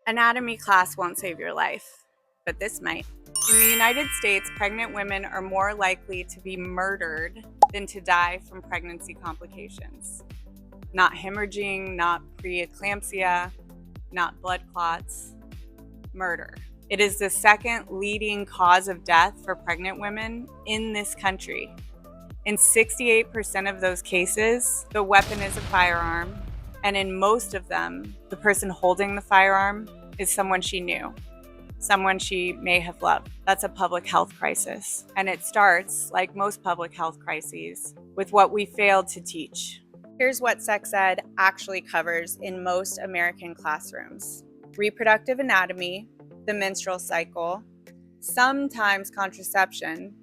Anatomy class won't save your life, but this might. In the United States, pregnant women are more likely to be murdered than to die from pregnancy complications. Not hemorrhaging, not pre-eclampsia, not blood clots, murder. It is the second leading cause of death for pregnant women in this country. In 68% of those cases, the weapon is a firearm, and in most of them, the person holding the firearm is someone she knew, someone she may have loved. That's a public health crisis. And it starts, like most public health crises, with what we failed to teach. Here's what sex ed actually covers in most American classrooms: reproductive anatomy, the menstrual cycle, sometimes contraception.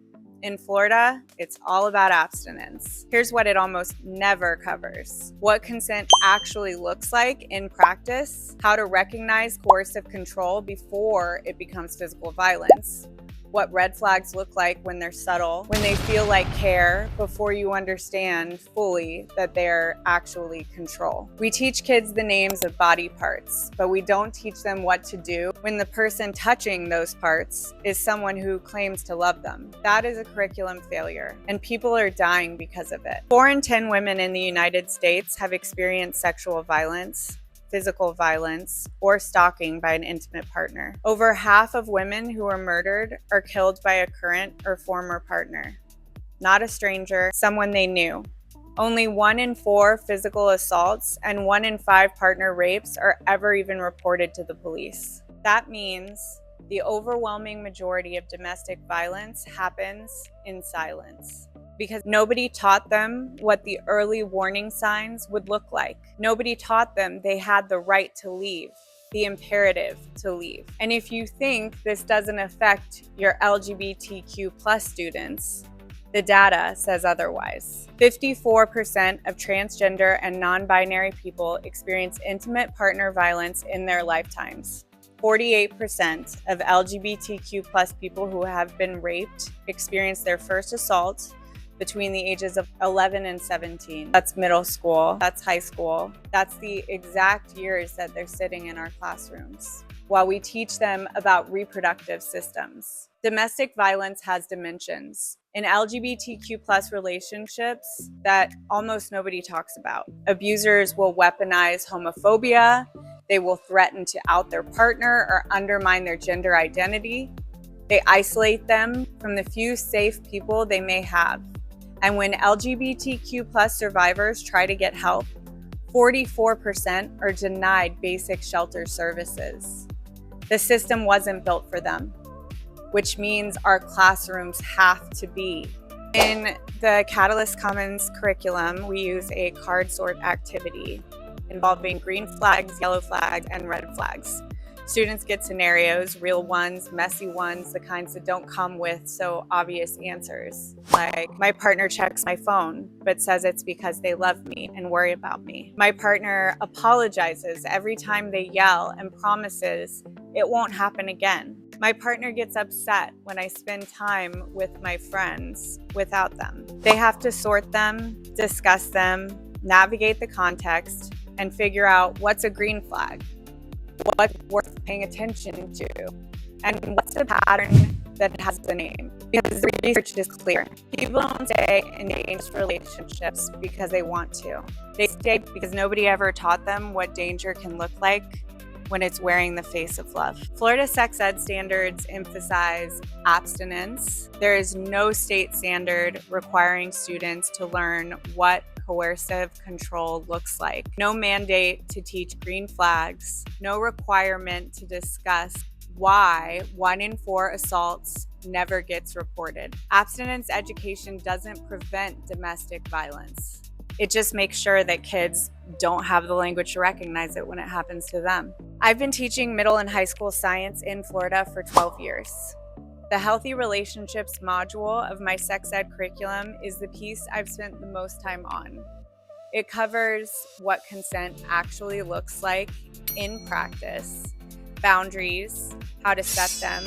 In Florida, it's all about abstinence. Here's what it almost never covers: what consent actually looks like in practice, how to recognize coercive control before it becomes physical violence, what red flags look like when they're subtle, when they feel like care, before you understand fully that they're actually control. We teach kids the names of body parts, but we don't teach them what to do when the person touching those parts is someone who claims to love them. That is a curriculum failure, and people are dying because of it. 4 in 10 women in the United States have experienced sexual violence, physical violence, or stalking by an intimate partner. Over half of women who are murdered are killed by a current or former partner, not a stranger, someone they knew. Only 1 in 4 physical assaults and 1 in 5 partner rapes are ever even reported to the police. That means the overwhelming majority of domestic violence happens in silence, because nobody taught them what the early warning signs would look like. Nobody taught them they had the right to leave, the imperative to leave. And if you think this doesn't affect your LGBTQ plus students, the data says otherwise. 54% of transgender and non-binary people experience intimate partner violence in their lifetimes. 48% of LGBTQ plus people who have been raped experience their first assault between the ages of 11 and 17. That's middle school, that's high school. That's the exact years that they're sitting in our classrooms while we teach them about reproductive systems. Domestic violence has dimensions. In LGBTQ plus relationships that almost nobody talks about, abusers will weaponize homophobia. They will threaten to out their partner or undermine their gender identity. They isolate them from the few safe people they may have. And when LGBTQ plus survivors try to get help, 44% are denied basic shelter services. The system wasn't built for them, which means our classrooms have to be. In the Catalyst Commons curriculum, we use a card sort activity involving green flags, yellow flags, and red flags. Students get scenarios, real ones, messy ones, the kinds that don't come with so obvious answers. Like, my partner checks my phone, but says it's because they love me and worry about me. My partner apologizes every time they yell and promises it won't happen again. My partner gets upset when I spend time with my friends without them. They have to sort them, discuss them, navigate the context, and figure out what's a green flag, what's worth paying attention to, and what's a pattern that has a name. Because the research is clear. People don't stay in dangerous relationships because they want to. They stay because nobody ever taught them what danger can look like when it's wearing the face of love. Florida sex ed standards emphasize abstinence. There is no state standard requiring students to learn what coercive control looks like. No mandate to teach green flags. No requirement to discuss why 1 in 4 assaults never gets reported. Abstinence education doesn't prevent domestic violence. It just makes sure that kids don't have the language to recognize it when it happens to them. I've been teaching middle and high school science in Florida for 12 years. The Healthy Relationships module of my sex ed curriculum is the piece I've spent the most time on. It covers what consent actually looks like in practice, boundaries, how to set them,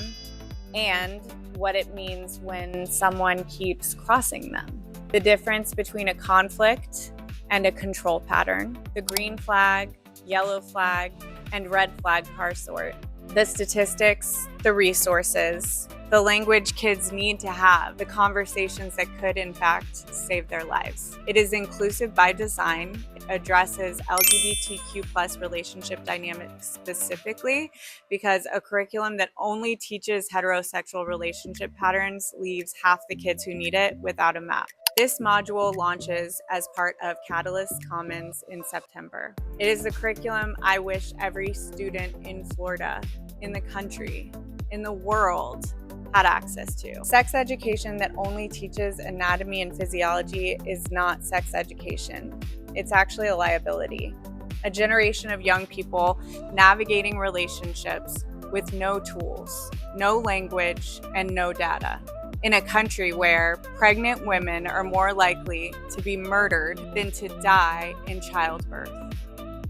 and what it means when someone keeps crossing them. The difference between a conflict and a control pattern, the green flag, yellow flag, and red flag car sort. The statistics, the resources, the language kids need to have, the conversations that could, in fact, save their lives. It is inclusive by design. It addresses LGBTQ+ relationship dynamics specifically because a curriculum that only teaches heterosexual relationship patterns leaves half the kids who need it without a map. This module launches as part of Catalyst Commons in September. It is the curriculum I wish every student in Florida, in the country, in the world had access to. Sex education that only teaches anatomy and physiology is not sex education. It's actually a liability. A generation of young people navigating relationships with no tools, no language, and no data. In a country where pregnant women are more likely to be murdered than to die in childbirth,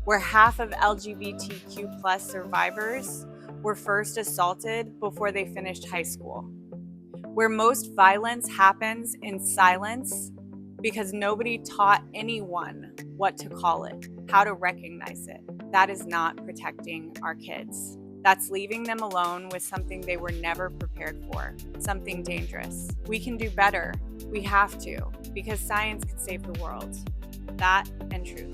where half of LGBTQ+ survivors were first assaulted before they finished high school, where most violence happens in silence because nobody taught anyone what to call it, how to recognize it. That is not protecting our kids. That's leaving them alone with something they were never prepared for, something dangerous. We can do better. We have to, because science can save the world. That and truth.